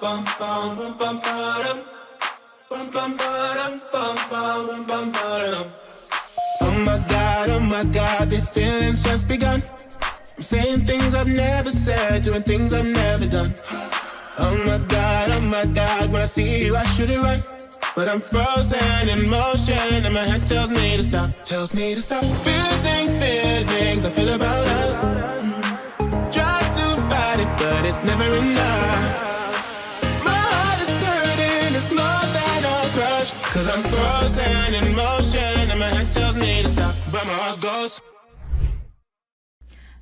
bum bum bum bum ba-dum. Bum bum ba-dum, bum bum bum bum ba-dum. Oh my God, these feelings just begun. I'm saying things I've never said, doing things I've never done. Oh my God, when I see you I shoot it right. But I'm frozen in motion and my head tells me to stop. Tells me to stop. Feelings I feel about us. Try to fight it but it's never enough. My heart is hurting, it's more than a crush. Cause I'm frozen in motion and my head tells me to stop. But my heart goes.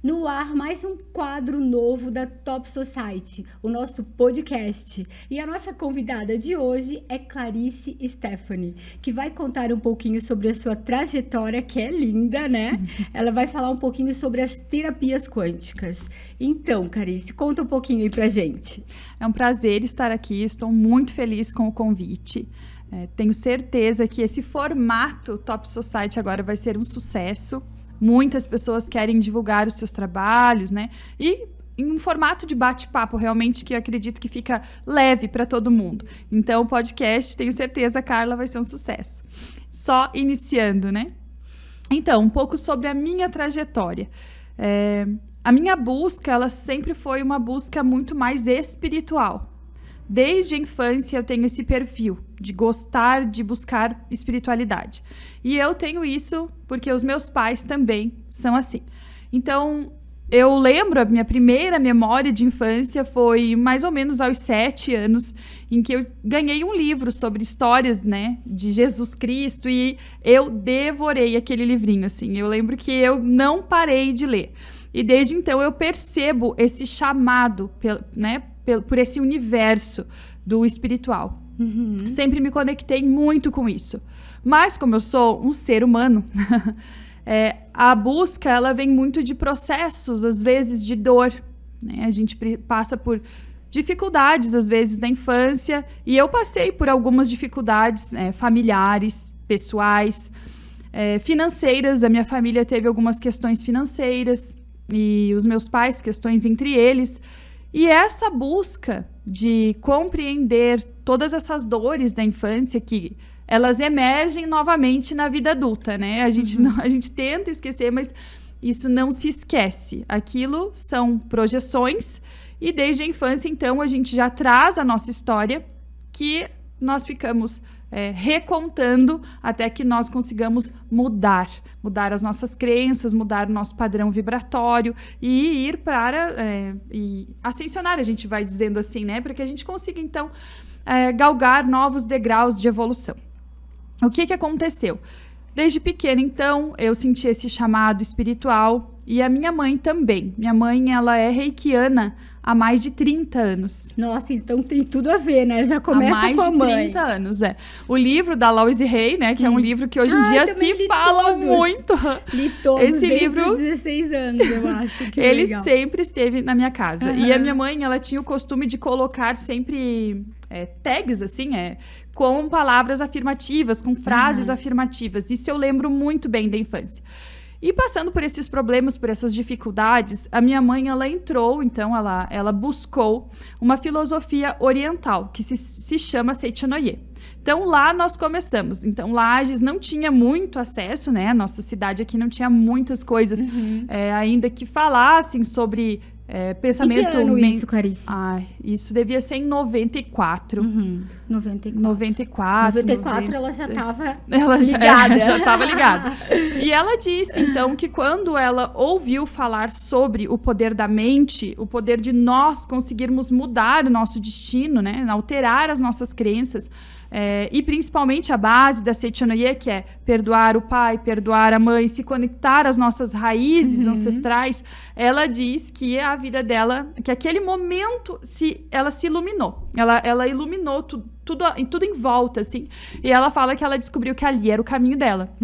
No ar, mais um quadro novo da Top Society, o nosso podcast. E a nossa convidada de hoje é Clarice Stephanie, que vai contar um pouquinho sobre a sua trajetória, que é linda, né? Ela vai falar um pouquinho sobre as terapias quânticas. Então, Clarice, conta um pouquinho aí pra gente. É um prazer estar aqui, estou muito feliz com o convite. Tenho certeza que esse formato Top Society agora vai ser um sucesso. Muitas pessoas querem divulgar os seus trabalhos, né? E em um formato de bate-papo, realmente, que eu acredito que fica leve para todo mundo. Então, o podcast, tenho certeza, Carla, vai ser um sucesso. Só iniciando, né? Então, um pouco sobre a minha trajetória. A minha busca, ela sempre foi uma busca muito mais espiritual. Desde a infância eu tenho esse perfil de gostar de buscar espiritualidade. E eu tenho isso porque os meus pais também são assim. Então, eu lembro, a minha primeira memória de infância foi mais ou menos aos 7 anos, em que eu ganhei um livro sobre histórias, né, de Jesus Cristo, e eu devorei aquele livrinho, assim. Eu lembro que eu não parei de ler. E desde então eu percebo esse chamado, né, por esse universo do espiritual. Uhum. Sempre me conectei muito com isso. Mas como eu sou um ser humano, a busca ela vem muito de processos, às vezes de dor, né? A gente passa por dificuldades, às vezes, na infância. E eu passei por algumas dificuldades familiares, pessoais, financeiras. A minha família teve algumas questões financeiras e os meus pais, questões entre eles. E essa busca de compreender todas essas dores da infância, que elas emergem novamente na vida adulta, né? A gente tenta esquecer, mas isso não se esquece. Aquilo são projeções e desde a infância, então, a gente já traz a nossa história que nós ficamos recontando até que nós consigamos mudar as nossas crenças, mudar o nosso padrão vibratório e ir para e ascensionar, a gente vai dizendo assim, né? Para que a gente consiga, então, galgar novos degraus de evolução. O que aconteceu? Desde pequena, então, eu senti esse chamado espiritual e a minha mãe também. Minha mãe, ela é reikiana há mais de 30 anos. Nossa, então tem tudo a ver, né? Já começa com a mãe. Há mais de 30 anos, O livro da Louise Hay, né? Que é um livro que hoje em dia se fala muito. Li todos esse desde livro, os 16 anos, eu acho. Que ele legal. sempre esteve na minha casa. E a minha mãe, ela tinha o costume de colocar sempre tags, assim, com palavras afirmativas, com frases afirmativas. Isso eu lembro muito bem da infância. E passando por esses problemas, por essas dificuldades, a minha mãe, ela entrou, então, ela buscou uma filosofia oriental, que se chama Seitanoye. Então, lá nós começamos. Então, Lages não tinha muito acesso, né? A nossa cidade aqui não tinha muitas coisas ainda que falassem sobre pensamento... Em que ano isso, Clarice? Isso devia ser em 94. 94. Ela já estava ligada. Já estava ligada. E ela disse, então, que quando ela ouviu falar sobre o poder da mente, o poder de nós conseguirmos mudar o nosso destino, né? Alterar as nossas crenças, e principalmente a base da Seitanoye, que é perdoar o pai, perdoar a mãe, se conectar às nossas raízes ancestrais, ela diz que a vida dela, que aquele momento ela se iluminou. Ela iluminou tudo em volta, assim. E ela fala que ela descobriu que ali era o caminho dela.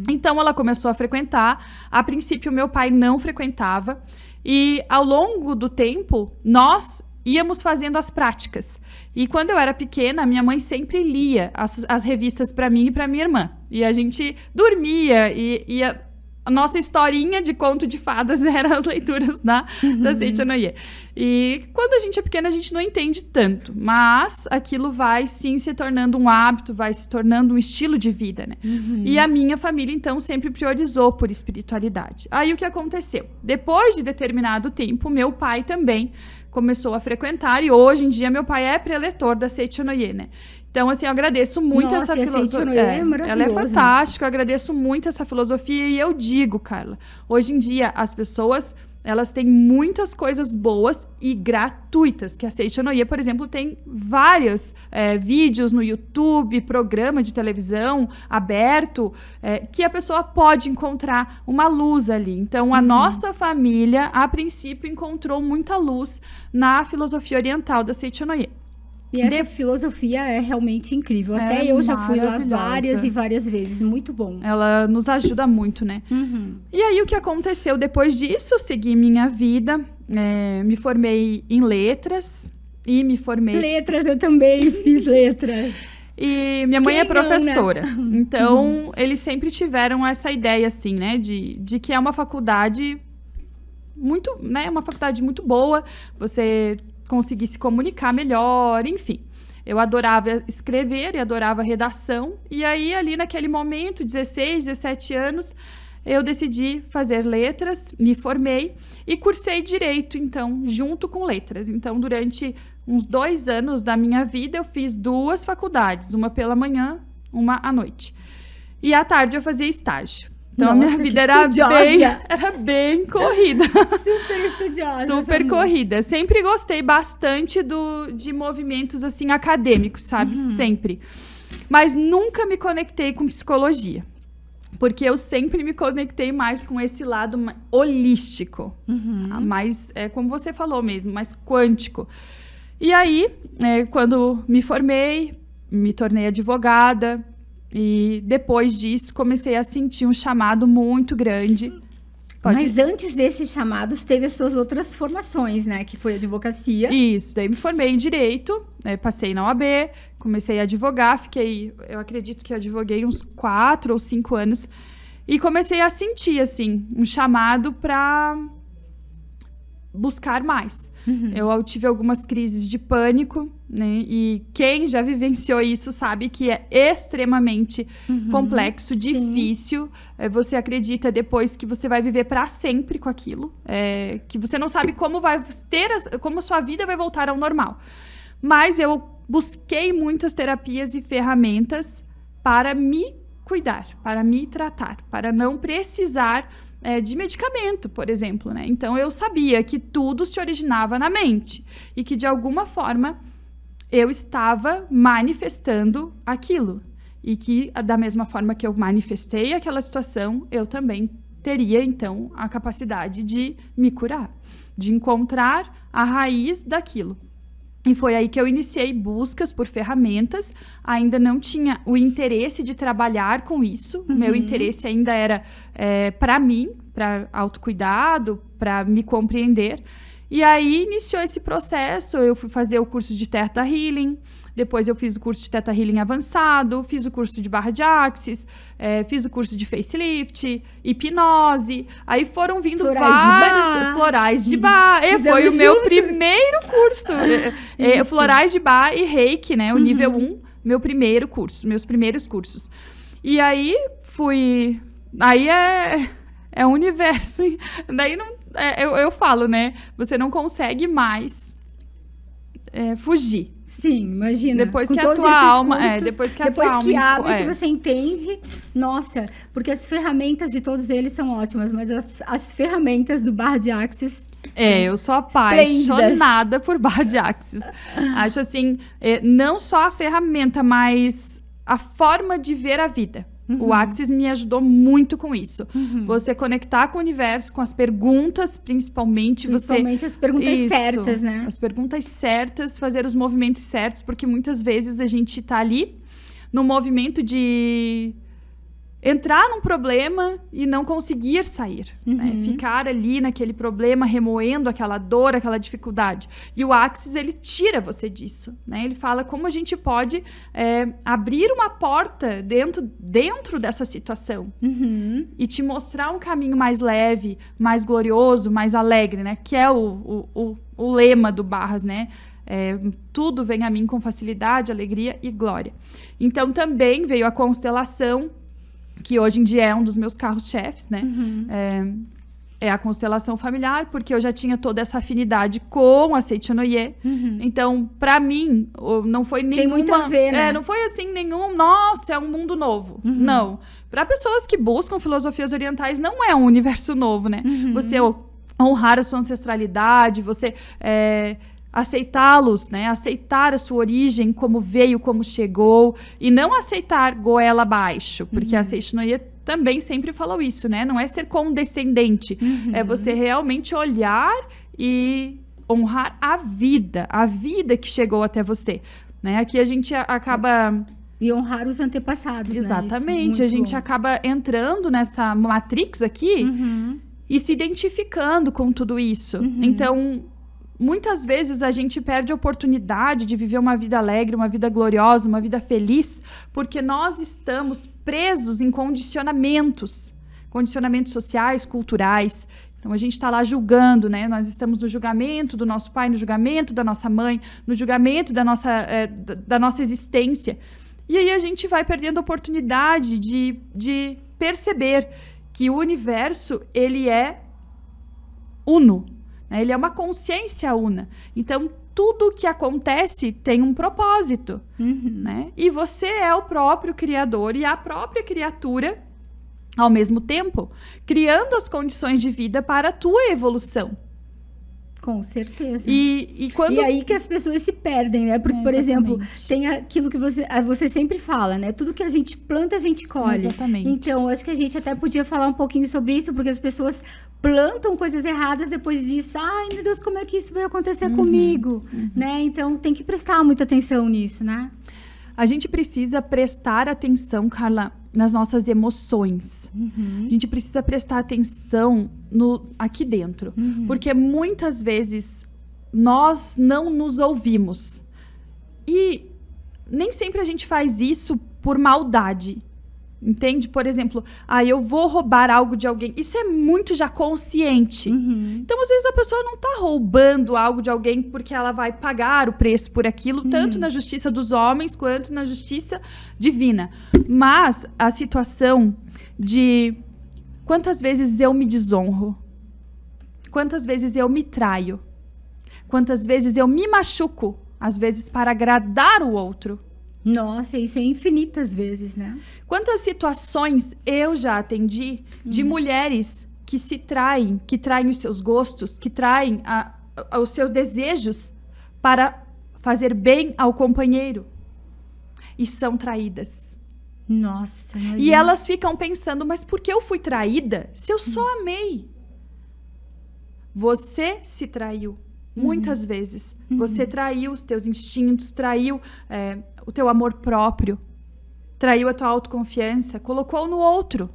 Então, ela começou a frequentar. A princípio, meu pai não frequentava. E, ao longo do tempo, nós íamos fazendo as práticas. E quando eu era pequena, minha mãe sempre lia as revistas para mim e para minha irmã. E a gente dormia e ia a nossa historinha de conto de fadas eram as leituras da Seiichi Onoye. E quando a gente é pequena, a gente não entende tanto. Mas aquilo vai, sim, se tornando um hábito, vai se tornando um estilo de vida, né? E a minha família, então, sempre priorizou por espiritualidade. Aí, o que aconteceu? Depois de determinado tempo, meu pai também começou a frequentar. E hoje em dia, meu pai é preletor da Seiichi Onoye, né? Então, assim, eu agradeço muito essa filosofia. É maravilhoso. Ela é fantástica, eu agradeço muito essa filosofia. E eu digo, Carla, hoje em dia, as pessoas, elas têm muitas coisas boas e gratuitas. Que a Seiichi Onoye, por exemplo, tem vários vídeos no YouTube, programa de televisão aberto, que a pessoa pode encontrar uma luz ali. Então, a nossa família, a princípio, encontrou muita luz na filosofia oriental da Seiichi Onoye. E essa filosofia é realmente incrível. Até eu já fui lá várias e várias vezes. Muito bom. Ela nos ajuda muito, né? E aí, o que aconteceu depois disso? Segui minha vida. Me formei em letras. E me formei... Letras, eu também fiz letras. E minha mãe Quem é professora. não, né? Então, eles sempre tiveram essa ideia, assim, né? De que é uma faculdade muito... né? Uma faculdade muito boa. Você... conseguir se comunicar melhor, enfim. Eu adorava escrever e adorava redação. E aí, ali naquele momento, 16, 17 anos, eu decidi fazer letras, me formei e cursei direito, então, junto com letras. Então, durante uns 2 anos da minha vida, eu fiz 2 faculdades, uma pela manhã, uma à noite. E à tarde eu fazia estágio. Então, nossa, a minha vida era bem corrida. Super estudiosa. Super corrida. Sempre gostei bastante de movimentos, assim, acadêmicos, sabe? Sempre. Mas nunca me conectei com psicologia. Porque eu sempre me conectei mais com esse lado holístico. Mais, como você falou mesmo, mais quântico. E aí, quando me formei, me tornei advogada. E depois disso, comecei a sentir um chamado muito grande. Mas antes desses chamados, teve as suas outras formações, né? Que foi a advocacia. Isso, daí me formei em Direito, passei na OAB, comecei a advogar, eu acredito que advoguei uns 4 ou 5 anos. E comecei a sentir, assim, um chamado para buscar mais. Eu tive algumas crises de pânico, né? E quem já vivenciou isso sabe que é extremamente complexo, difícil. Você acredita depois que você vai viver para sempre com aquilo, que você não sabe como como a sua vida vai voltar ao normal. Mas eu busquei muitas terapias e ferramentas para me cuidar, para me tratar, para não precisar de medicamento, por exemplo, né? Então, eu sabia que tudo se originava na mente e que, de alguma forma, eu estava manifestando aquilo. E que, da mesma forma que eu manifestei aquela situação, eu também teria, então, a capacidade de me curar, de encontrar a raiz daquilo. E foi aí que eu iniciei buscas por ferramentas. Ainda não tinha o interesse de trabalhar com isso. Meu interesse ainda era para mim, para autocuidado, para me compreender. E aí iniciou esse processo. Eu fui fazer o curso de Theta Healing. Depois eu fiz o curso de Theta Healing avançado, fiz o curso de barra de axis, fiz o curso de facelift, hipnose. Aí foram vindo vários florais de Bach. Foi o meu primeiro curso. Florais de Bach e Reiki, né? O nível 1, meu primeiro curso, meus primeiros cursos. E aí fui... Aí é o universo. Daí não, eu falo, né? Você não consegue mais fugir. Sim, imagina. Depois que a tua alma... depois que abre, que você entende... Nossa, porque as ferramentas de todos eles são ótimas, mas as ferramentas do Barra de Axis... eu sou apaixonada por Barra de Axis. Acho assim, não só a ferramenta, mas a forma de ver a vida. O Axis me ajudou muito com isso. Você conectar com o universo, com as perguntas, principalmente as perguntas certas, né? As perguntas certas, fazer os movimentos certos, porque muitas vezes a gente tá ali no movimento de entrar num problema e não conseguir sair, né? Ficar ali naquele problema, remoendo aquela dor, aquela dificuldade. E o Axis, ele tira você disso, né? Ele fala como a gente pode abrir uma porta dentro dessa situação e te mostrar um caminho mais leve, mais glorioso, mais alegre, né? Que é o lema do Barras, né? Tudo vem a mim com facilidade, alegria e glória. Então também veio a constelação, que hoje em dia é um dos meus carros-chefes, né? É a constelação familiar, porque eu já tinha toda essa afinidade com a Seichonoye. Então, pra mim, não foi nenhuma... Tem muito a ver, né? Não foi assim, nossa, é um mundo novo. Não. Pra pessoas que buscam filosofias orientais, não é um universo novo, né? Você honrar a sua ancestralidade, você... aceitá-los, né? Aceitar a sua origem, como veio, como chegou, e não aceitar goela abaixo, porque a Seichonoye também sempre falou isso, né? Não é ser condescendente, é você realmente olhar e honrar a vida que chegou até você, né? Aqui a gente acaba... E honrar os antepassados, Exatamente, né? a gente acaba entrando nessa matrix aqui e se identificando com tudo isso. Então... muitas vezes a gente perde a oportunidade de viver uma vida alegre, uma vida gloriosa, uma vida feliz, porque nós estamos presos em condicionamentos sociais, culturais. Então a gente está lá julgando, né? Nós estamos no julgamento do nosso pai, no julgamento da nossa mãe, no julgamento da nossa existência. E aí a gente vai perdendo a oportunidade de perceber que o universo, ele é uno. Ele é uma consciência una. Então, tudo que acontece tem um propósito. Né? E você é o próprio criador e a própria criatura, ao mesmo tempo, criando as condições de vida para a tua evolução. Com certeza. E aí que as pessoas se perdem, né? Porque, por exemplo, tem aquilo que você sempre fala, né? Tudo que a gente planta, a gente colhe. Exatamente. Então, acho que a gente até podia falar um pouquinho sobre isso, porque as pessoas plantam coisas erradas depois disso. Ai, meu Deus, como é que isso vai acontecer comigo? Né? Então, tem que prestar muita atenção nisso, né? A gente precisa prestar atenção, Carla, nas nossas emoções. A gente precisa prestar atenção aqui dentro. Porque muitas vezes nós não nos ouvimos. E nem sempre a gente faz isso por maldade. Entende? Por exemplo, eu vou roubar algo de alguém. Isso é muito já consciente. Então, às vezes, a pessoa não está roubando algo de alguém porque ela vai pagar o preço por aquilo, tanto na justiça dos homens quanto na justiça divina. Mas a situação de quantas vezes eu me desonro, quantas vezes eu me traio, quantas vezes eu me machuco, às vezes para agradar o outro. Nossa, isso é infinitas vezes, né? Quantas situações eu já atendi de mulheres que se traem, que traem os seus gostos, que traem os seus desejos para fazer bem ao companheiro. E são traídas. Nossa, imagina. E elas ficam pensando, mas por que eu fui traída se eu só amei? Você se traiu. Muitas vezes. Você traiu os teus instintos, traiu o teu amor próprio, traiu a tua autoconfiança, colocou no outro.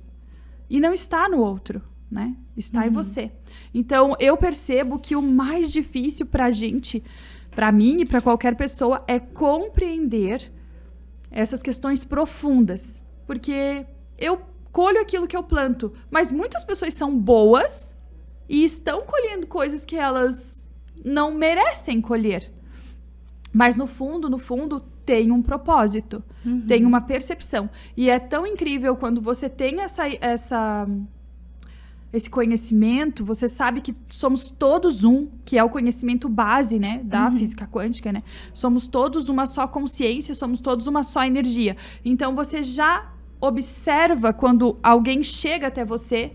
E não está no outro, né? Está em você. Então, eu percebo que o mais difícil pra gente, pra mim e pra qualquer pessoa, é compreender essas questões profundas. Porque eu colho aquilo que eu planto, mas muitas pessoas são boas e estão colhendo coisas que elas não merecem colher. Mas no fundo, tem um propósito. Tem uma percepção. E é tão incrível quando você tem esse conhecimento, você sabe que somos todos um, que é o conhecimento base, né, da física quântica, né? Somos todos uma só consciência, somos todos uma só energia. Então, você já observa quando alguém chega até você,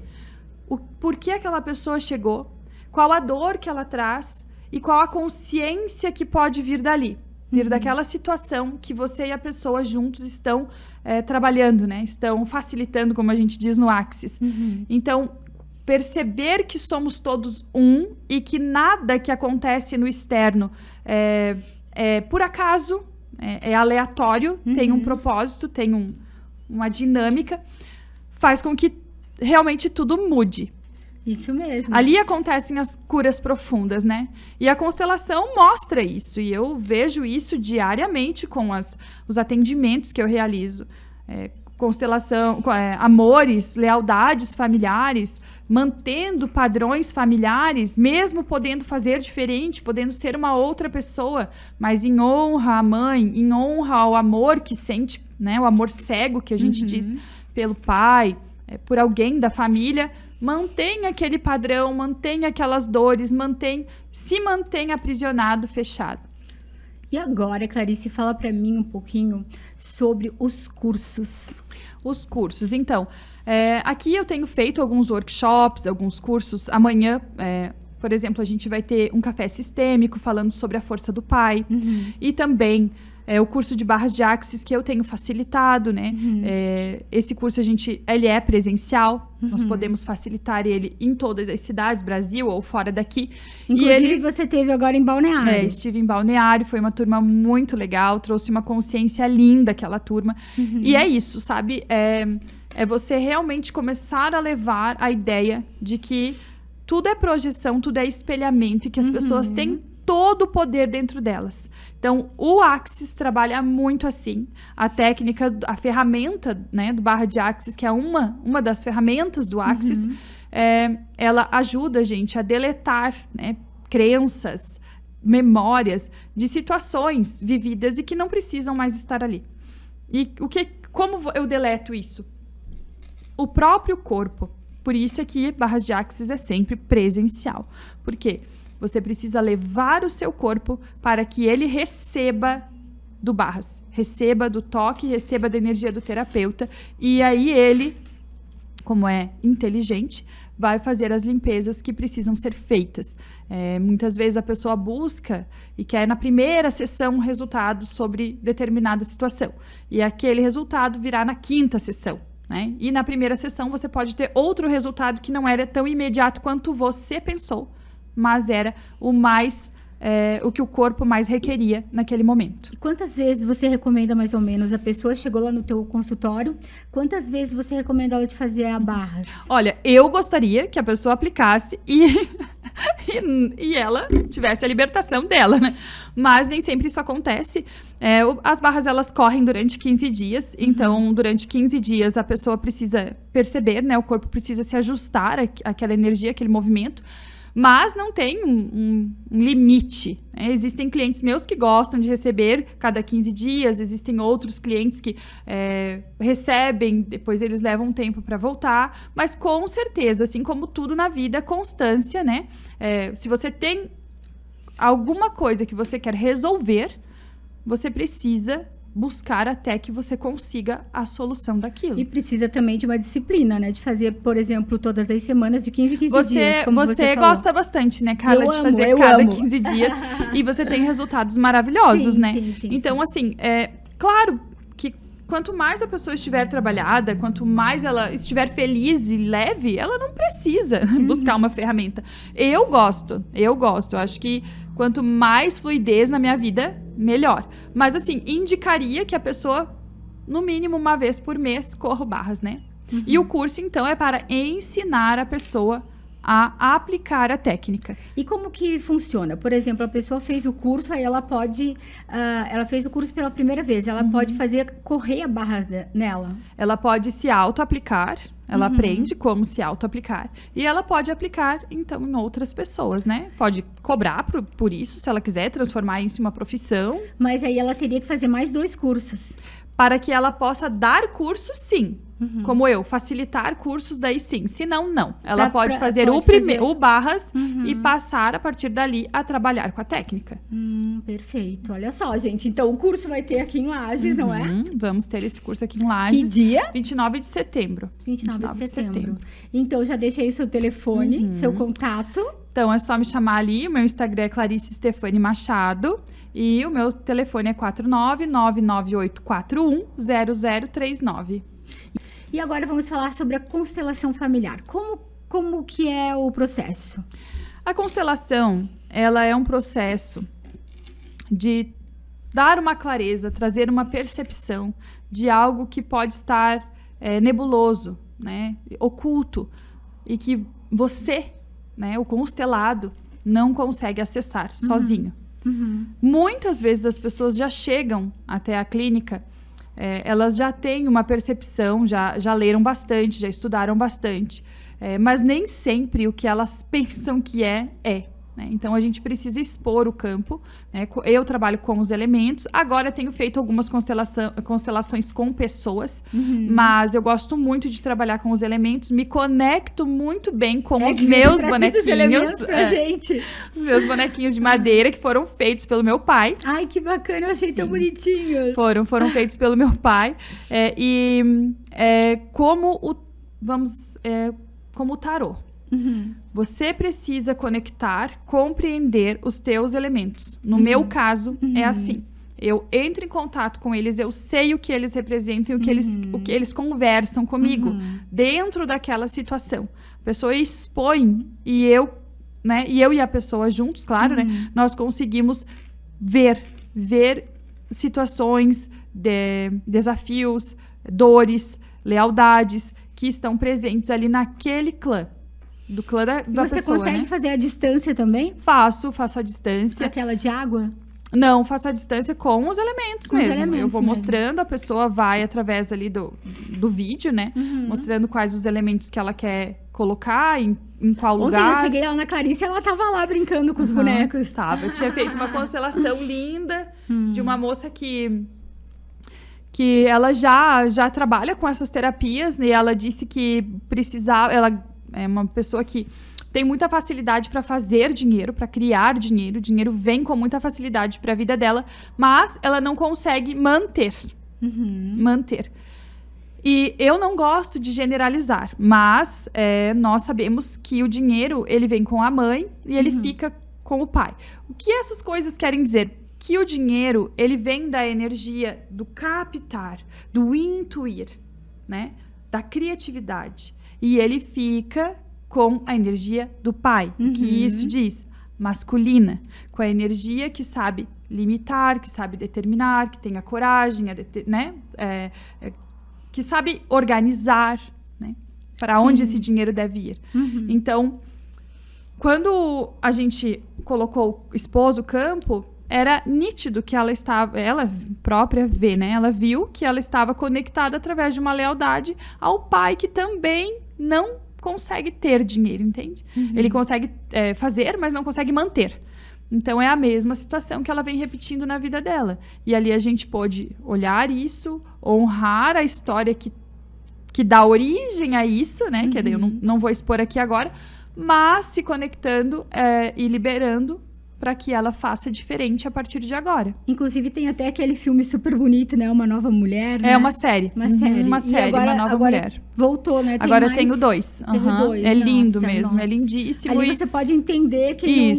por que aquela pessoa chegou, qual a dor que ela traz, e qual a consciência que pode vir dali. Vir daquela situação que você e a pessoa juntos estão trabalhando, né? Estão facilitando, como a gente diz no Axis. Então, perceber que somos todos um e que nada que acontece no externo é por acaso, é aleatório, tem um propósito, tem uma dinâmica, faz com que realmente tudo mude. Isso mesmo. Ali acontecem as curas profundas, né? E a constelação mostra isso. E eu vejo isso diariamente com os atendimentos que eu realizo. Constelação, amores, lealdades familiares, mantendo padrões familiares, mesmo podendo fazer diferente, podendo ser uma outra pessoa, mas em honra à mãe, em honra ao amor que sente, né? O amor cego que a gente diz pelo pai, por alguém da família. Mantém aquele padrão, mantém aquelas dores, se mantém aprisionado, fechado. E agora, Clarice, fala para mim um pouquinho sobre os cursos. Os cursos. Então, aqui eu tenho feito alguns workshops, alguns cursos. Amanhã, por exemplo, a gente vai ter um café sistêmico falando sobre a força do pai. E também o curso de barras de axis que eu tenho facilitado, né? Esse curso ele é presencial. Nós podemos facilitar ele em todas as cidades, Brasil ou fora daqui. Inclusive, você teve agora em Balneário. Estive em Balneário, foi uma turma muito legal, trouxe uma consciência linda aquela turma. E é isso, sabe? É você realmente começar a levar a ideia de que tudo é projeção, tudo é espelhamento e que as pessoas têm todo o poder dentro delas. Então, o Axis trabalha muito assim. A técnica, a ferramenta, né, do barra de Axis, que é uma das ferramentas do Axis, ela ajuda a gente a deletar, né, crenças, memórias de situações vividas e que não precisam mais estar ali. E como eu deleto isso? O próprio corpo. Por isso é que barras de Axis é sempre presencial. Por quê? Você precisa levar o seu corpo para que ele receba do barras, receba do toque, receba da energia do terapeuta. E aí ele, como é inteligente, vai fazer as limpezas que precisam ser feitas. Muitas vezes a pessoa busca e quer na primeira sessão um resultado sobre determinada situação. E aquele resultado virá na 5ª sessão. Né? E na primeira sessão você pode ter outro resultado que não era tão imediato quanto você pensou, mas era o que o corpo mais requeria naquele momento. E quantas vezes você recomenda, mais ou menos, a pessoa chegou lá no teu consultório, quantas vezes você recomenda ela de fazer a barras? Olha, eu gostaria que a pessoa aplicasse e ela tivesse a libertação dela, né? Mas nem sempre isso acontece. As barras, elas correm durante 15 dias. Então, durante 15 dias, a pessoa precisa perceber, né? O corpo precisa se ajustar àquela energia, àquele movimento. Mas não tem um limite. Né? Existem clientes meus que gostam de receber cada 15 dias, existem outros clientes que recebem, depois eles levam um tempo para voltar, mas com certeza, assim como tudo na vida, constância, né? Se você tem alguma coisa que você quer resolver, você precisa buscar até que você consiga a solução daquilo. E precisa também de uma disciplina, né? De fazer, por exemplo, todas as semanas, de 15 em 15 dias, como você falou. Gosta bastante, né, Carla, de fazer cada 15 dias. E você tem resultados maravilhosos, sim, né? Sim, então, assim, claro que quanto mais a pessoa estiver trabalhada, quanto mais ela estiver feliz e leve, ela não precisa buscar uma ferramenta. Eu gosto. Eu acho que quanto mais fluidez na minha vida, melhor. Mas, assim, indicaria que a pessoa, no mínimo uma vez por mês, corra barras, né? E o curso, então, é para ensinar a pessoa a aplicar a técnica. E como que funciona? Por exemplo, a pessoa fez o curso, aí ela pode... ela fez o curso pela primeira vez, ela pode correr a barra nela? Ela pode se auto-aplicar, ela aprende como se auto-aplicar. E ela pode aplicar, então, em outras pessoas, né? Pode cobrar por isso, se ela quiser transformar isso em uma profissão. Mas aí ela teria que fazer mais 2 cursos. Para que ela possa dar curso, sim. Como eu, facilitar cursos, daí sim. Se não, não. Ela pode fazer o barras e passar, a partir dali, a trabalhar com a técnica. Perfeito. Olha só, gente. Então, o curso vai ter aqui em Lages, não é? Vamos ter esse curso aqui em Lages. Que dia? 29 de setembro. 29 de setembro. Então, já deixei seu telefone, seu contato. Então, é só me chamar ali. O meu Instagram é Clarice Stefani Machado. E o meu telefone é 49998410039. E agora vamos falar sobre a constelação familiar. Como que é o processo? A constelação, ela é um processo de dar uma clareza, trazer uma percepção de algo que pode estar nebuloso né, oculto e que você, né, o constelado, não consegue acessar sozinho. Muitas vezes as pessoas já chegam até a clínica, elas já têm uma percepção, já leram bastante, já estudaram bastante, mas nem sempre o que elas pensam que é. Né? Então, a gente precisa expor o campo. Né? Eu trabalho com os elementos. Agora, tenho feito algumas constelações com pessoas. Mas eu gosto muito de trabalhar com os elementos. Me conecto muito bem com os meus bonequinhos. Gente. Os meus bonequinhos de madeira, que foram feitos pelo meu pai. Ai, que bacana. Eu achei tão bonitinhos. Foram feitos pelo meu pai. Como o tarô. Você precisa conectar, compreender os teus elementos. No meu caso, é assim. Eu entro em contato com eles, eu sei o que eles representam, o que eles conversam comigo dentro daquela situação. A pessoa expõe e eu e a pessoa juntos, claro, né? Nós conseguimos ver situações, desafios, dores, lealdades que estão presentes ali naquele clã. Do clã da pessoa, você consegue fazer a distância também? Faço a distância. Aquela de água? Não, faço a distância com os elementos mesmo. Eu vou mostrando, a pessoa vai através ali do vídeo, né? Mostrando quais os elementos que ela quer colocar, em qual lugar. Ontem eu cheguei lá na Clarice e ela tava lá brincando com os bonecos. Tava. Eu tinha feito uma constelação linda de uma moça que ela já trabalha com essas terapias, né? E ela disse que precisava... Ela é uma pessoa que tem muita facilidade para fazer dinheiro, para criar dinheiro. O dinheiro vem com muita facilidade para a vida dela, mas ela não consegue manter. E eu não gosto de generalizar, mas nós sabemos que o dinheiro, ele vem com a mãe e ele fica com o pai. O que essas coisas querem dizer? Que o dinheiro, ele vem da energia do captar, do intuir, né? Da criatividade. E ele fica com a energia do pai, que isso diz, masculina, com a energia que sabe limitar, que sabe determinar, que tem a coragem, né? Que sabe organizar, né? Para onde esse dinheiro deve ir. Então, quando a gente expôs o campo, era nítido que ela própria vê, né? Ela viu que ela estava conectada através de uma lealdade ao pai, que também não consegue ter dinheiro, entende? Ele consegue fazer, mas não consegue manter. Então, é a mesma situação que ela vem repetindo na vida dela. E ali a gente pôde olhar isso, honrar a história que dá origem a isso, né? Que eu não vou expor aqui agora, mas se conectando e liberando para que ela faça diferente a partir de agora. Inclusive, tem até aquele filme super bonito, né? Uma Nova Mulher, né? É uma série. Uma série. Uma nova mulher. Voltou, né? Agora eu tenho 2. É lindo mesmo, nossa. É lindíssimo. Ali você pode entender quem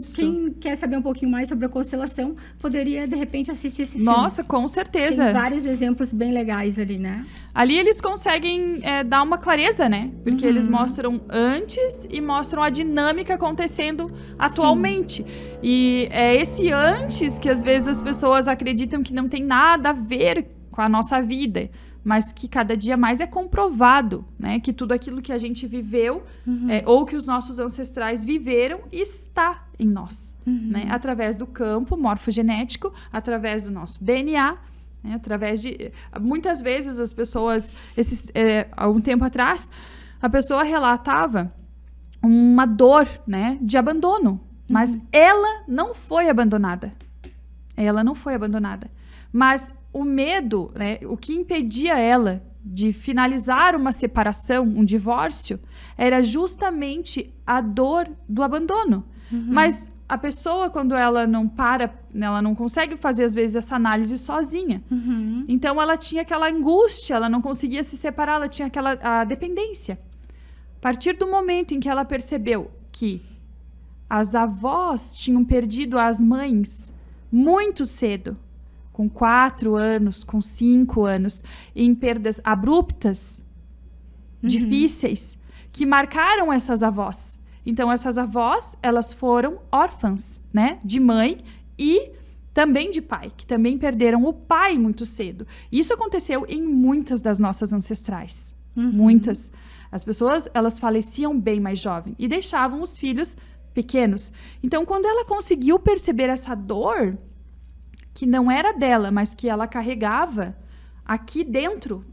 quer saber um pouquinho mais sobre a constelação, poderia, de repente, assistir esse filme. Nossa, com certeza. Tem vários exemplos bem legais ali, né? Ali eles conseguem dar uma clareza, né? Porque eles mostram antes e mostram a dinâmica acontecendo atualmente. E é esse antes que às vezes as pessoas acreditam que não tem nada a ver com a nossa vida, mas que cada dia mais é comprovado, né? Que tudo aquilo que a gente viveu ou que os nossos ancestrais viveram está em nós, né? Através do campo morfogenético, através do nosso DNA, né? Através de... Muitas vezes as pessoas, há um tempo atrás, a pessoa relatava uma dor, né? De abandono, mas ela não foi abandonada. Ela não foi abandonada. Mas o medo, né, o que impedia ela de finalizar uma separação, um divórcio, era justamente a dor do abandono. Mas a pessoa, quando ela não ela não consegue fazer, às vezes, essa análise sozinha. Então, ela tinha aquela angústia, ela não conseguia se separar, ela tinha a dependência. A partir do momento em que ela percebeu que as avós tinham perdido as mães muito cedo, com 4 anos, com 5 anos, em perdas abruptas, difíceis, que marcaram essas avós. Então, essas avós, elas foram órfãs, né? De mãe e também de pai, que também perderam o pai muito cedo. Isso aconteceu em muitas das nossas ancestrais. Muitas. As pessoas, elas faleciam bem mais jovem e deixavam os filhos pequenos. Então, quando ela conseguiu perceber essa dor, que não era dela, mas que ela carregava aqui dentro,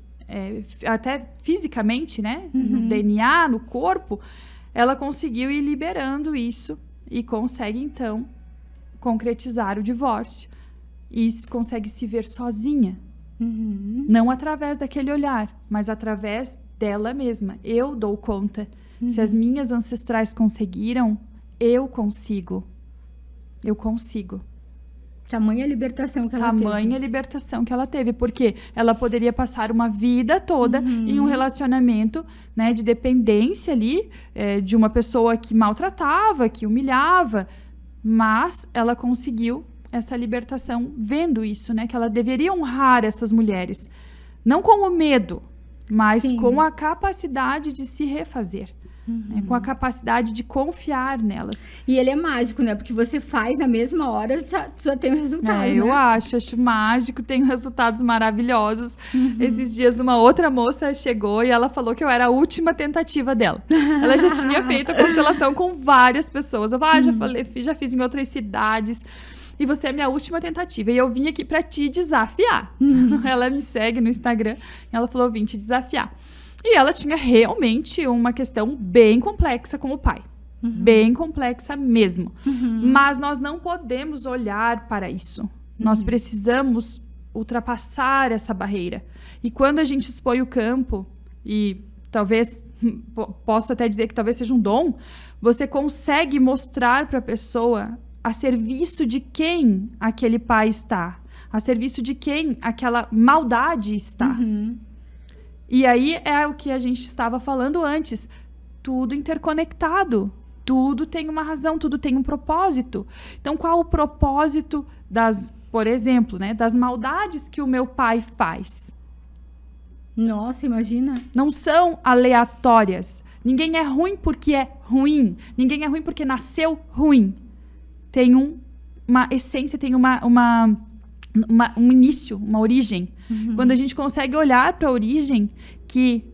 até fisicamente, né? No DNA, no corpo, ela conseguiu ir liberando isso e consegue, então, concretizar o divórcio. E consegue se ver sozinha. Não através daquele olhar, mas através dela mesma. Eu dou conta. Se as minhas ancestrais conseguiram, eu consigo. Eu consigo. Tamanha libertação que ela teve. Tamanha libertação que ela teve. Porque ela poderia passar uma vida toda em um relacionamento, né, de dependência ali, de uma pessoa que maltratava, que humilhava. Mas ela conseguiu essa libertação vendo isso, né? Que ela deveria honrar essas mulheres. Não com o medo, mas com a capacidade de se refazer. Com a capacidade de confiar nelas. E ele é mágico, né? Porque você faz na mesma hora, já tem o resultado, né? Eu acho mágico, tem resultados maravilhosos. Esses dias uma outra moça chegou e ela falou que eu era a última tentativa dela. Ela já tinha feito a constelação com várias pessoas. Eu falei, já fiz em outras cidades. E você é minha última tentativa. E eu vim aqui pra te desafiar. Ela me segue no Instagram. E ela falou, eu vim te desafiar. E ela tinha realmente uma questão bem complexa com o pai. Bem complexa mesmo. Mas nós não podemos olhar para isso. Nós precisamos ultrapassar essa barreira. E quando a gente expõe o campo, e talvez, posso até dizer que talvez seja um dom, você consegue mostrar para a pessoa a serviço de quem aquele pai está, a serviço de quem aquela maldade está. E aí é o que a gente estava falando antes, tudo interconectado, tudo tem uma razão, tudo tem um propósito. Então, qual o propósito por exemplo, né, das maldades que o meu pai faz? Nossa, imagina. Não são aleatórias. Ninguém é ruim porque é ruim. Ninguém é ruim porque nasceu ruim. Tem uma essência, tem um início, uma origem. Quando a gente consegue olhar para a origem, que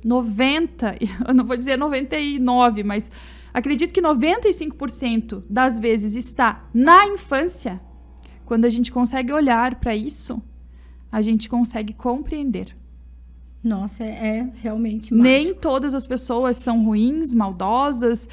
90, eu não vou dizer 99, mas acredito que 95% das vezes está na infância. Quando a gente consegue olhar para isso, a gente consegue compreender. Nossa, é realmente mágico. Nem todas as pessoas são ruins, maldosas,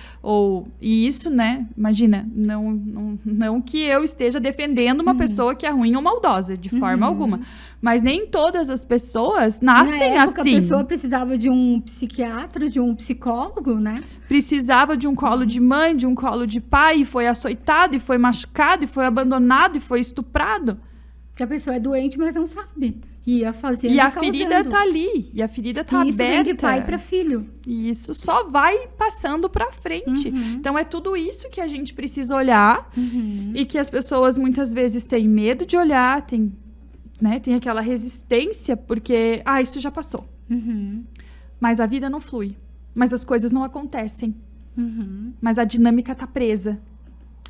e isso, né? Imagina, não que eu esteja defendendo uma pessoa que é ruim ou maldosa, de forma alguma. Mas nem todas as pessoas nascem Na época, assim. A pessoa precisava de um psiquiatra, de um psicólogo, né? Precisava de um colo de mãe, de um colo de pai, e foi açoitado, e foi machucado, e foi abandonado, e foi estuprado. Que a pessoa é doente, mas não sabe. E a ferida tá ali, e a ferida tá aberta. E isso vem de pai para filho. E isso só vai passando para frente. Então, é tudo isso que a gente precisa olhar e que as pessoas muitas vezes têm medo de olhar, tem aquela resistência, porque, isso já passou. Mas a vida não flui, mas as coisas não acontecem, mas a dinâmica tá presa.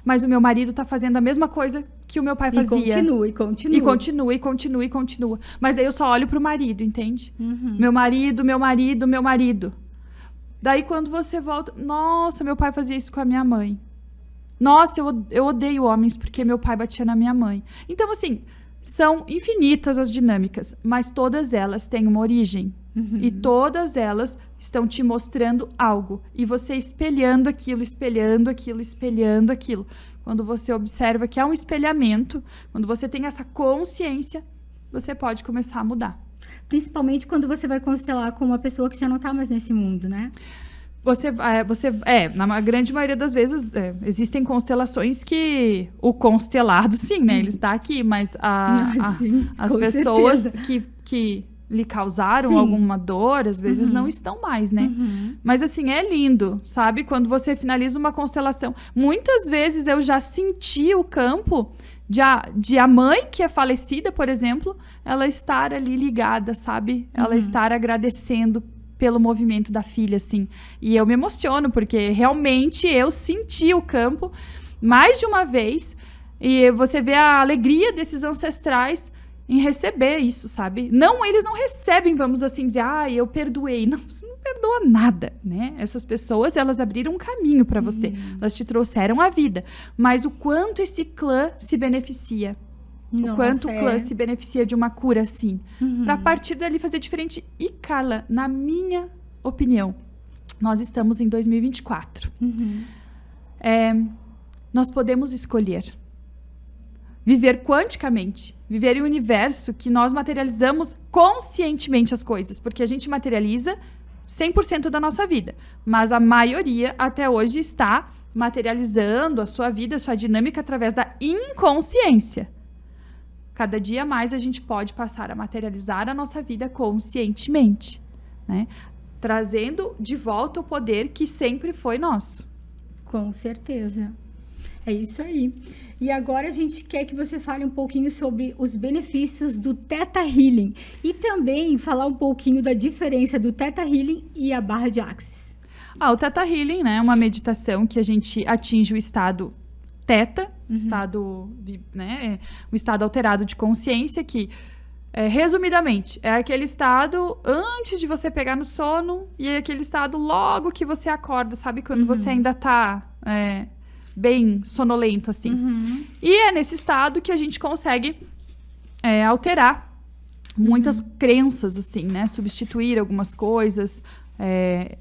Mas o meu marido tá fazendo a mesma coisa que o meu pai fazia. E continua. Mas aí eu só olho pro marido, entende? Meu marido. Daí quando você volta... Nossa, meu pai fazia isso com a minha mãe. Nossa, eu odeio homens porque meu pai batia na minha mãe. Então, assim, são infinitas as dinâmicas, mas todas elas têm uma origem. E todas elas estão te mostrando algo. E você espelhando aquilo. Quando você observa que há um espelhamento, quando você tem essa consciência, você pode começar a mudar. Principalmente quando você vai constelar com uma pessoa que já não está mais nesse mundo, né? Na grande maioria das vezes, existem constelações que o constelado, sim, né? Ele está aqui, mas as pessoas que lhe causaram alguma dor, às vezes não estão mais, né? Mas assim, é lindo, sabe? Quando você finaliza uma constelação. Muitas vezes eu já senti o campo de a mãe que é falecida, por exemplo, ela estar ali ligada, sabe? Ela estar agradecendo pelo movimento da filha, assim. E eu me emociono, porque realmente eu senti o campo mais de uma vez. E você vê a alegria desses ancestrais. em receber isso, sabe? Não, eles não recebem, vamos assim dizer, eu perdoei. Não, você não perdoa nada, né? Essas pessoas, elas abriram um caminho para você. Elas te trouxeram a vida. Mas o quanto esse clã se beneficia. Nossa, o quanto o clã se beneficia de uma cura assim. Pra partir dali fazer diferente. E, Carla, na minha opinião, nós estamos em 2024. Nós podemos escolher viver quanticamente, viver em um universo que nós materializamos conscientemente as coisas, porque a gente materializa 100% da nossa vida, mas a maioria até hoje está materializando a sua vida, a sua dinâmica através da inconsciência. Cada dia mais a gente pode passar a materializar a nossa vida conscientemente, né? Trazendo de volta o poder que sempre foi nosso. Com certeza. É isso aí. E agora a gente quer que você fale um pouquinho sobre os benefícios do Theta Healing e também falar um pouquinho da diferença do Theta Healing e a barra de Axis. O Theta Healing, né, é uma meditação que a gente atinge o estado Theta, estado, né, o estado alterado de consciência que, resumidamente, é aquele estado antes de você pegar no sono e é aquele estado logo que você acorda, sabe? Quando você ainda tá bem sonolento, assim. E é nesse estado que a gente consegue alterar muitas crenças, assim, né? Substituir algumas coisas,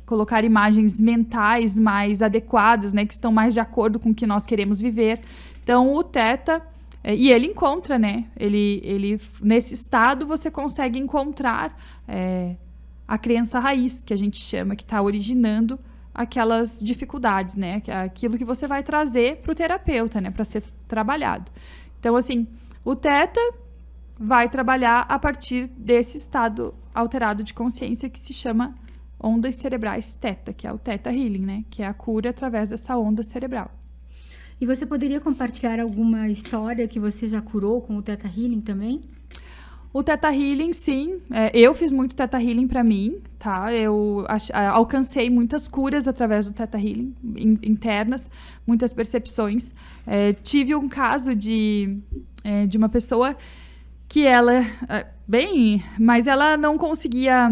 colocar imagens mentais mais adequadas, né? Que estão mais de acordo com o que nós queremos viver. Então, o Theta... e ele encontra, né? Ele, nesse estado, você consegue encontrar a crença raiz, que a gente chama, que está originando aquelas dificuldades, né? Aquilo que você vai trazer para o terapeuta, né? Para ser trabalhado. Então, assim, o Theta vai trabalhar a partir desse estado alterado de consciência que se chama ondas cerebrais Theta, que é o Theta Healing, né? Que é a cura através dessa onda cerebral. E você poderia compartilhar alguma história que você já curou com o Theta Healing também? O Theta Healing, sim. Eu fiz muito Theta Healing para mim, tá? Eu alcancei muitas curas através do Theta Healing internas, muitas percepções. Tive um caso de uma pessoa que ela, mas ela não conseguia,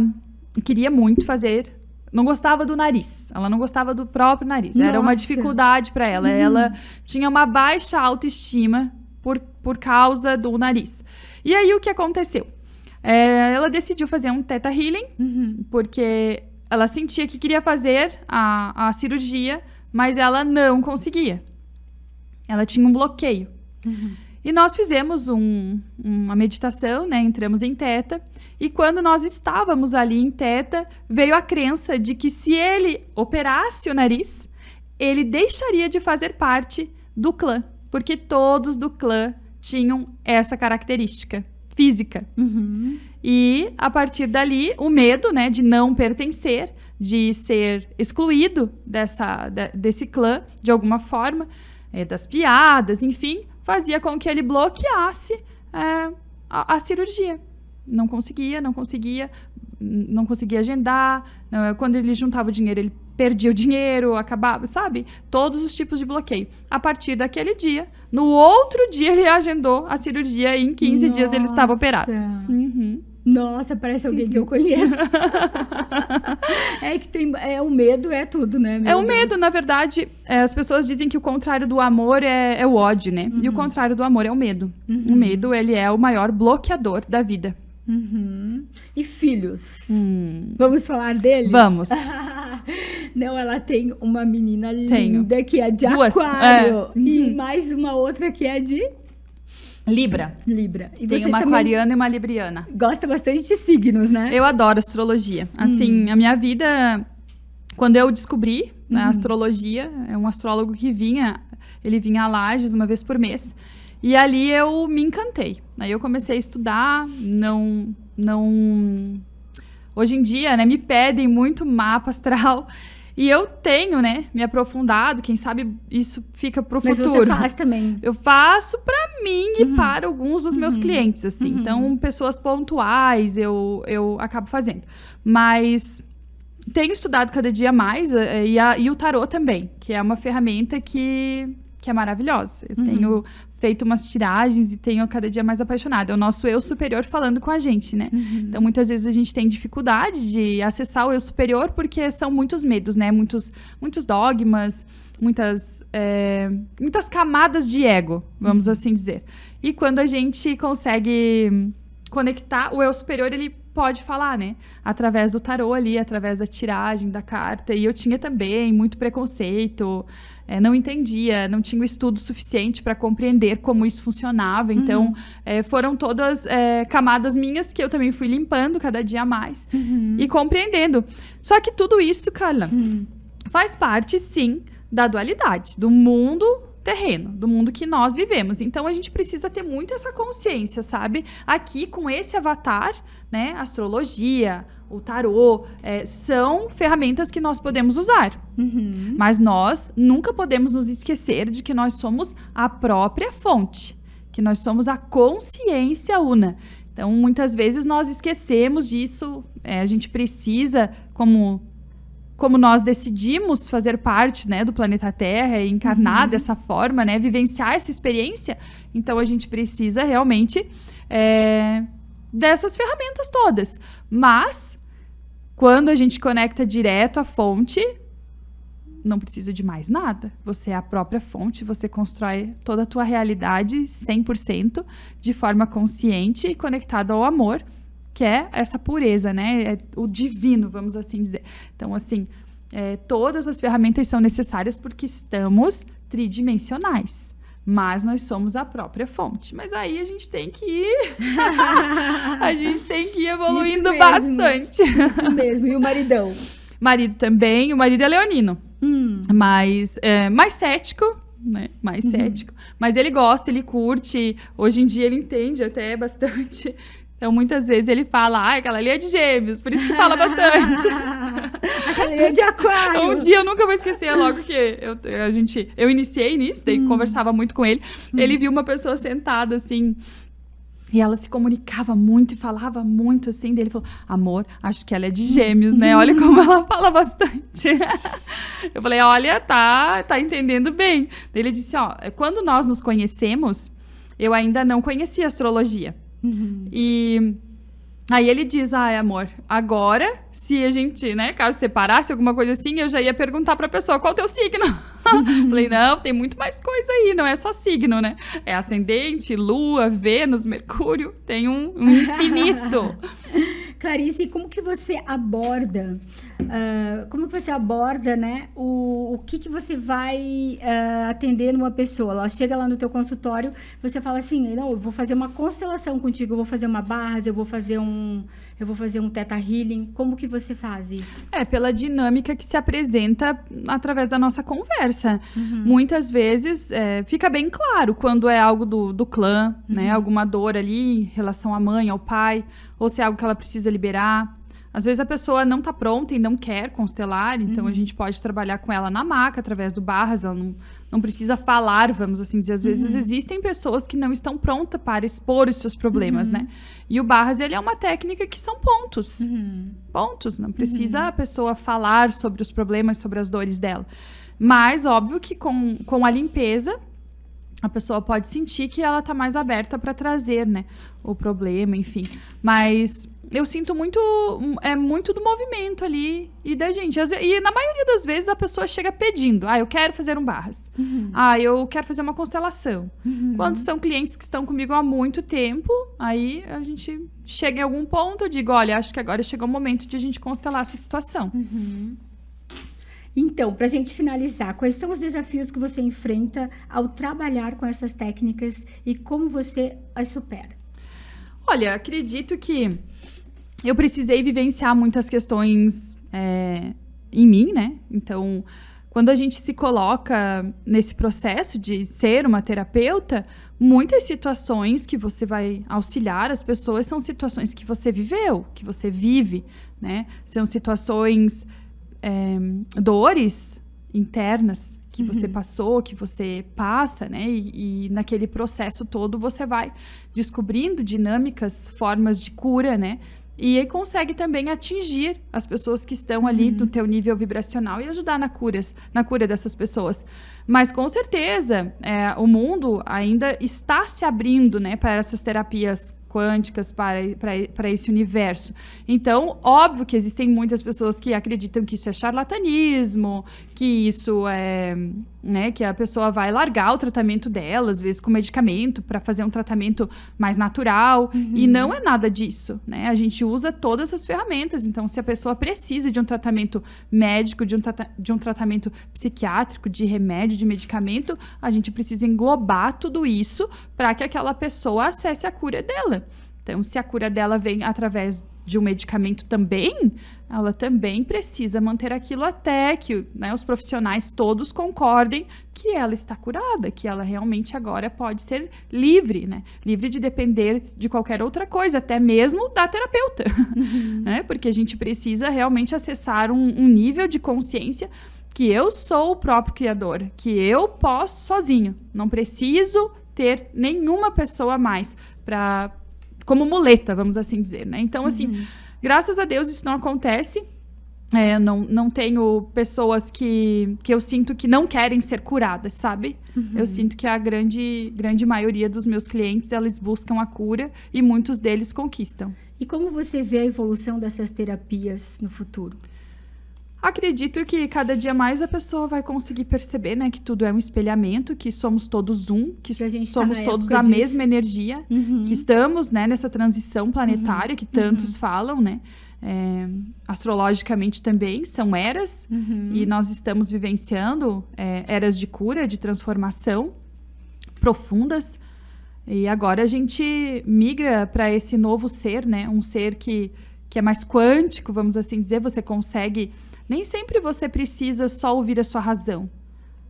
queria muito fazer, não gostava do nariz. Ela não gostava do próprio nariz. Nossa. Era uma dificuldade para ela. Ela tinha uma baixa autoestima por causa do nariz. E aí, o que aconteceu? Ela decidiu fazer um Theta Healing, porque ela sentia que queria fazer a cirurgia, mas ela não conseguia. Ela tinha um bloqueio. E nós fizemos uma meditação, né? Entramos em Theta. E quando nós estávamos ali em Theta, veio a crença de que se ele operasse o nariz, ele deixaria de fazer parte do clã. Porque todos do clã tinham essa característica física. E, a partir dali, o medo, né, de não pertencer, de ser excluído desse clã, de alguma forma, das piadas, enfim, fazia com que ele bloqueasse a cirurgia. Não conseguia agendar. Quando ele juntava o dinheiro, ele perdia o dinheiro, acabava, sabe? Todos os tipos de bloqueio. A partir daquele dia, no outro dia ele agendou a cirurgia e em 15 dias ele estava operado. Nossa, parece alguém que eu conheço. O medo é tudo, né? O medo, na verdade, as pessoas dizem que o contrário do amor é o ódio, né? E o contrário do amor é o medo. O medo, ele é o maior bloqueador da vida. E filhos? Vamos falar deles? Vamos. Não, ela tem uma menina linda que é de Duas. Aquário. E mais uma outra que é de... Libra. E tem você uma também aquariana e uma libriana. gosta bastante de signos, né? Eu adoro astrologia. Assim, a minha vida... Quando eu descobri a astrologia, é um astrólogo que ele vinha a Lages uma vez por mês. E ali eu me encantei. Aí eu comecei a estudar, hoje em dia, né, me pedem muito mapa astral. E eu tenho, né, me aprofundado, quem sabe isso fica pro futuro. Mas você faz também. Eu faço pra mim e para alguns dos meus clientes, assim. Então, pessoas pontuais eu acabo fazendo. Mas tenho estudado cada dia mais, e o tarô também, que é uma ferramenta que que é maravilhosa. Eu tenho feito umas tiragens e tenho cada dia mais apaixonada. É o nosso eu superior falando com a gente, né? Então, muitas vezes a gente tem dificuldade de acessar o eu superior porque são muitos medos, né? Muitos dogmas, muitas camadas de ego, vamos assim dizer. E quando a gente consegue conectar, o eu superior, ele pode falar, né? Através do tarô ali, através da tiragem, da carta. E eu tinha também muito preconceito, não entendia, não tinha o estudo suficiente para compreender como isso funcionava. Então, foram todas camadas minhas que eu também fui limpando cada dia mais e compreendendo. Só que tudo isso, Carla, faz parte, sim, da dualidade, do mundo terreno, do mundo que nós vivemos. Então, a gente precisa ter muito essa consciência, sabe? Aqui, com esse avatar, né? Astrologia, o tarô, são ferramentas que nós podemos usar. Mas nós nunca podemos nos esquecer de que nós somos a própria fonte, que nós somos a consciência una. Então, muitas vezes, nós esquecemos disso. A gente precisa, como nós decidimos fazer parte, né, do planeta Terra e encarnar dessa forma, né, vivenciar essa experiência, então a gente precisa realmente dessas ferramentas todas. Mas, quando a gente conecta direto à fonte, não precisa de mais nada. Você é a própria fonte, você constrói toda a tua realidade 100% de forma consciente e conectada ao amor, que é essa pureza, né? É o divino, vamos assim dizer. Então, assim, todas as ferramentas são necessárias porque estamos tridimensionais. Mas nós somos a própria fonte. Mas aí a gente tem que ir... a gente tem que ir evoluindo bastante. Isso mesmo. E o maridão? Marido também. O marido é leonino. Mais cético, né? Mais cético. Mas ele gosta, ele curte. Hoje em dia ele entende até bastante. Então, muitas vezes ele fala, aquela ali é de Gêmeos, por isso que fala bastante. Aquela ali é de Aquário. Um dia eu nunca vou esquecer, logo que eu iniciei nisso, daí conversava muito com ele. Ele viu uma pessoa sentada, assim, e ela se comunicava muito e falava muito, assim. Daí ele falou, amor, acho que ela é de Gêmeos, né? Olha como ela fala bastante. Eu falei, olha, tá entendendo bem. Daí ele disse, quando nós nos conhecemos, eu ainda não conhecia astrologia. E aí ele diz, amor, agora, se a gente, né, caso separasse, alguma coisa assim, eu já ia perguntar pra pessoa, qual é o teu signo? Falei, não, tem muito mais coisa aí, não é só signo, né? É ascendente, lua, Vênus, Mercúrio, tem um infinito. Clarice, como que você aborda, né, o que você vai atender numa pessoa? Ela chega lá no teu consultório, você fala assim, não, eu vou fazer uma constelação contigo, eu vou fazer uma barras, eu vou fazer um Theta Healing. Como que você faz isso? Pela dinâmica que se apresenta através da nossa conversa. Muitas vezes fica bem claro quando é algo do clã, né? Alguma dor ali em relação à mãe, ao pai, ou se é algo que ela precisa liberar. Às vezes a pessoa não está pronta e não quer constelar, então a gente pode trabalhar com ela na maca, através do barras, ela não precisa falar, vamos assim dizer. Às vezes existem pessoas que não estão prontas para expor os seus problemas, né? E o barras, ele é uma técnica que são pontos. Pontos, não precisa a pessoa falar sobre os problemas, sobre as dores dela. Mas, óbvio que com a limpeza, a pessoa pode sentir que ela está mais aberta para trazer, né, o problema, enfim. Mas eu sinto muito do movimento ali e da gente. E na maioria das vezes a pessoa chega pedindo, eu quero fazer um barras. Eu quero fazer uma constelação. Quando são clientes que estão comigo há muito tempo, aí a gente chega em algum ponto, eu digo, olha, acho que agora chegou o momento de a gente constelar essa situação. Então, para a gente finalizar, quais são os desafios que você enfrenta ao trabalhar com essas técnicas e como você as supera? Olha, acredito que eu precisei vivenciar muitas questões em mim, né? Então, quando a gente se coloca nesse processo de ser uma terapeuta, muitas situações que você vai auxiliar as pessoas são situações que você viveu, que você vive, né? São situações... dores internas que você passou, que você passa, né? E naquele processo todo você vai descobrindo dinâmicas, formas de cura, né? e consegue também atingir as pessoas que estão ali no teu nível vibracional e ajudar na cura dessas pessoas. Mas, com certeza, o mundo ainda está se abrindo, né, para essas terapias quânticas, para esse universo. Então, óbvio que existem muitas pessoas que acreditam que isso é charlatanismo, que isso é, né, que a pessoa vai largar o tratamento dela, às vezes com medicamento, para fazer um tratamento mais natural, e não é nada disso, né? A gente usa todas as ferramentas, então se a pessoa precisa de um tratamento médico, de um tratamento psiquiátrico, de remédio, de medicamento, a gente precisa englobar tudo isso para que aquela pessoa acesse a cura dela. Então, se a cura dela vem através de um medicamento também, ela também precisa manter aquilo até que, né, os profissionais todos concordem que ela está curada, que ela realmente agora pode ser livre, né? Livre de depender de qualquer outra coisa, até mesmo da terapeuta, né? Porque a gente precisa realmente acessar um nível de consciência que eu sou o próprio criador, que eu posso sozinho, não preciso ter nenhuma pessoa a mais como muleta, vamos assim dizer, né? Então, assim, graças a Deus isso não acontece. Não tenho pessoas que eu sinto que não querem ser curadas, sabe? Eu sinto que a grande maioria dos meus clientes, eles buscam a cura e muitos deles conquistam. E como você vê a evolução dessas terapias no futuro? Acredito que cada dia mais a pessoa vai conseguir perceber, né, que tudo é um espelhamento, que somos todos que a gente somos tá todos a mesma energia, que estamos, né, nessa transição planetária que tantos falam, né, astrologicamente também, são eras, e nós estamos vivenciando eras de cura, de transformação profundas, e agora a gente migra para esse novo ser, né, um ser que é mais quântico, vamos assim dizer, você consegue... Nem sempre você precisa só ouvir a sua razão.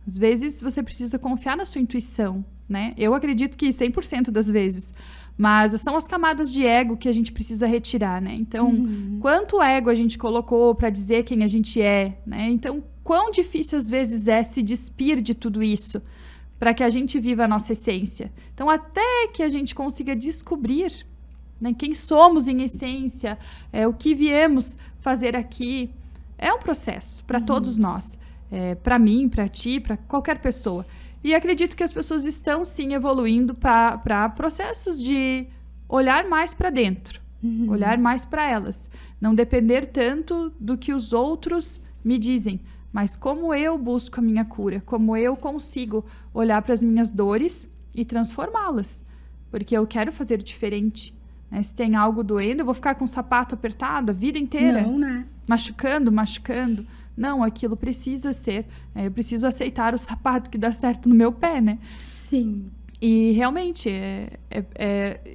Às vezes, você precisa confiar na sua intuição, né? Eu acredito que 100% das vezes. Mas são as camadas de ego que a gente precisa retirar, né? Então, quanto ego a gente colocou para dizer quem a gente é, né? Então, quão difícil às vezes é se despir de tudo isso para que a gente viva a nossa essência. Então, até que a gente consiga descobrir, né, quem somos em essência, o que viemos fazer aqui, é um processo para todos nós, para mim, para ti, para qualquer pessoa. E acredito que as pessoas estão, sim, evoluindo para processos de olhar mais para dentro, olhar mais para elas. Não depender tanto do que os outros me dizem, mas como eu busco a minha cura, como eu consigo olhar para as minhas dores e transformá-las. Porque eu quero fazer diferente. Né? Se tem algo doendo, eu vou ficar com o sapato apertado a vida inteira? Não, né? Machucando. Não, aquilo precisa ser. Eu preciso aceitar o sapato que dá certo no meu pé, né? Sim. E realmente,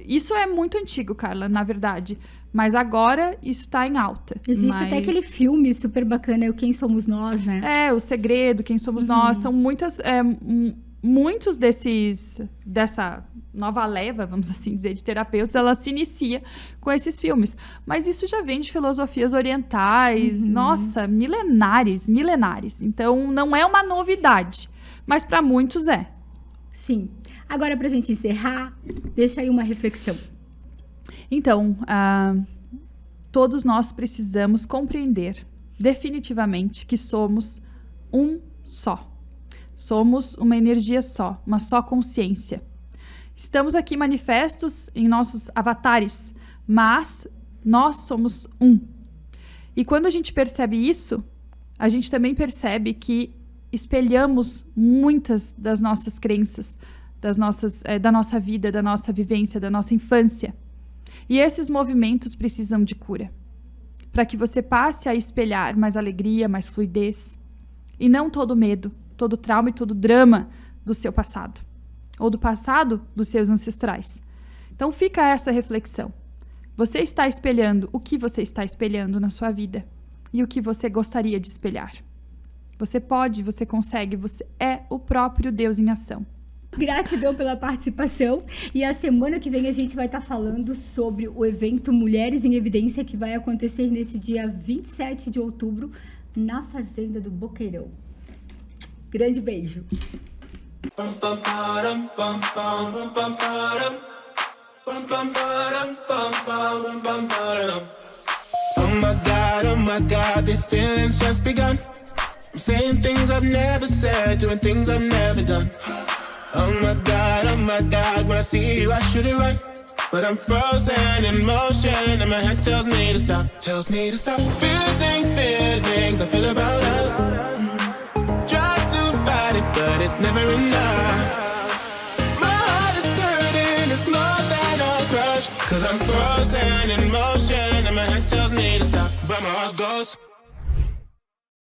isso é muito antigo, Carla, na verdade. Mas agora isso está em alta. Existe até aquele filme super bacana, o Quem Somos Nós, né? O Segredo, Quem Somos Nós. São muitos dessa nova leva, vamos assim dizer, de terapeutas, ela se inicia com esses filmes. Mas isso já vem de filosofias orientais, nossa, milenares. Então, não é uma novidade, mas para muitos é. Sim. Agora, para a gente encerrar, deixa aí uma reflexão. Então, todos nós precisamos compreender definitivamente que somos um só. Somos uma energia só, uma só consciência. Estamos aqui manifestos em nossos avatares, mas nós somos um. E quando a gente percebe isso, a gente também percebe que espelhamos muitas das nossas crenças, da nossa vida, da nossa vivência, da nossa infância. E esses movimentos precisam de cura, para que você passe a espelhar mais alegria, mais fluidez, e não todo medo, todo trauma e todo drama do seu passado, ou do passado dos seus ancestrais. Então fica essa reflexão. Você está espelhando o que você está espelhando na sua vida e o que você gostaria de espelhar. Você pode, você consegue, você é o próprio Deus em ação. Gratidão pela participação. E a semana que vem a gente vai estar falando sobre o evento Mulheres em Evidência, que vai acontecer nesse dia 27 de outubro na Fazenda do Boqueirão. Grande beijo. Bum bum ba-dum, bum bum bum bum ba-dum. Bum bum ba-dum, bum bum bum bum ba-dum. Oh my God, these feelings just begun. I'm saying things I've never said, doing things I've never done. Oh my God, when I see you I should it right. But I'm frozen in motion and my head tells me to stop. Tells me to stop. Feelings I feel about us. Try to fight it, but it's never enough. My heart is hurting, it's more than a crush. Cause I'm frozen in motion and my head tells me to stop. But my heart goes